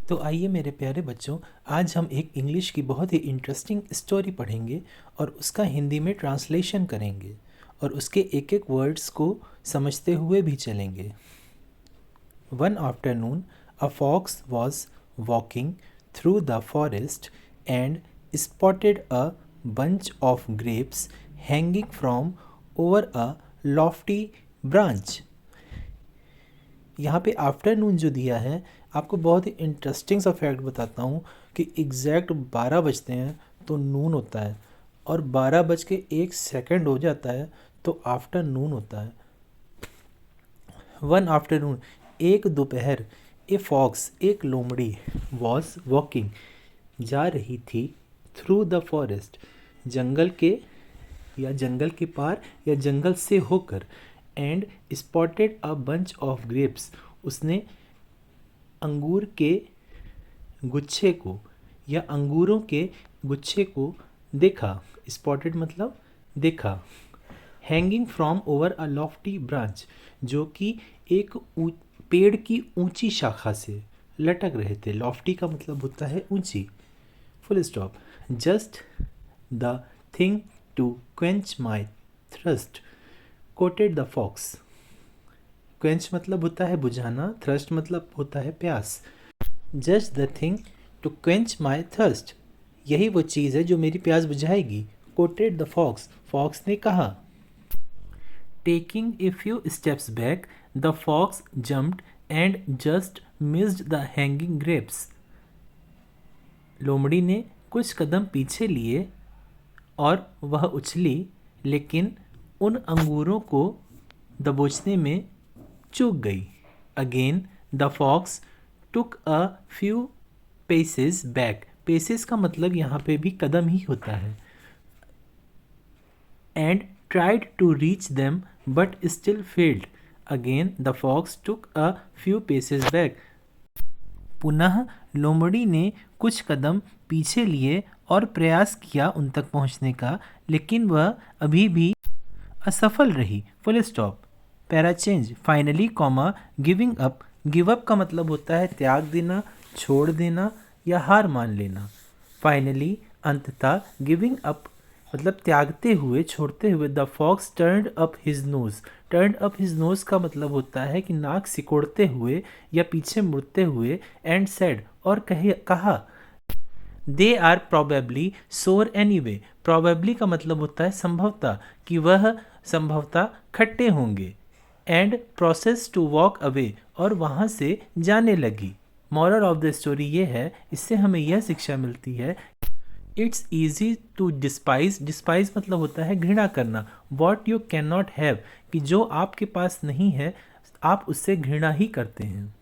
तो आइए मेरे प्यारे बच्चों, आज हम एक इंग्लिश की बहुत ही इंटरेस्टिंग स्टोरी पढ़ेंगे और उसका हिंदी में ट्रांसलेशन करेंगे और उसके एक एक वर्ड्स को समझते हुए भी चलेंगे। One afternoon a fox was walking through the forest and spotted a bunch of grapes hanging from over a lofty branch। यहाँ पे आफ्टरनून जो दिया है, आपको बहुत ही इंटरेस्टिंग सा फैक्ट बताता हूँ कि एग्जैक्ट 12 बजते हैं तो नून होता है और 12 बज के 1 सेकंड हो जाता है तो आफ्टरनून होता है। वन आफ्टरनून, एक दोपहर, ए फॉक्स, एक लोमड़ी, वॉज वॉकिंग, जा रही थी, थ्रू द फॉरेस्ट, जंगल के या जंगल के पार या जंगल से होकर, and spotted a bunch of grapes, उसने अंगूर के गुच्छे को या अंगूरों के गुच्छे को देखा। स्पॉटेड मतलब देखा। Hanging from over a Lofty branch, जो कि एक पेड़ की ऊंची शाखा से लटक रहे थे। लॉफ्टी का मतलब होता है ऊंची। Full stop. Just the thing to quench my thrust, quoted the fox. Quench मतलब होता है बुझाना, थ्रस्ट मतलब होता है प्यास। Just the thing to quench my thirst, यही वो चीज़ है जो मेरी प्यास बुझाएगी। कोटेड द फॉक्स, फॉक्स ने कहा। Taking a few steps back, the fox jumped and just missed the hanging grapes. लोमड़ी ने कुछ कदम पीछे लिए और वह उछली, लेकिन उन अंगूरों को दबोचने में चूक गई। Again the fox took a few paces back, paces का मतलब यहाँ पे भी कदम ही होता है। And tried to reach them but still failed. Again the fox took a few paces back, पुनः लोमड़ी ने कुछ कदम पीछे लिए और प्रयास किया उन तक पहुंचने का, लेकिन वह अभी भी असफल रही। Full stop. Para change. Finally comma giving up, give up का मतलब होता है त्याग देना, छोड़ देना या हार मान लेना। फाइनली अंततः, गिविंग अप मतलब त्यागते हुए, छोड़ते हुए। The fox turned up his nose, turned up his nose का मतलब होता है कि नाक सिकोड़ते हुए या पीछे मुड़ते हुए। एंड सेड, और कहा, दे आर प्रोबेबली सोर एनीवे, प्रोबेबली का मतलब होता है संभवतः, कि वह संभवतः खट्टे होंगे। And process to walk away, और वहाँ से जाने लगी। मॉरल ऑफ द स्टोरी ये है, इससे हमें यह शिक्षा मिलती है, it's easy to despise, despise मतलब होता है घृणा करना। What you can not have, कि जो आपके पास नहीं है आप उससे घृणा ही करते हैं।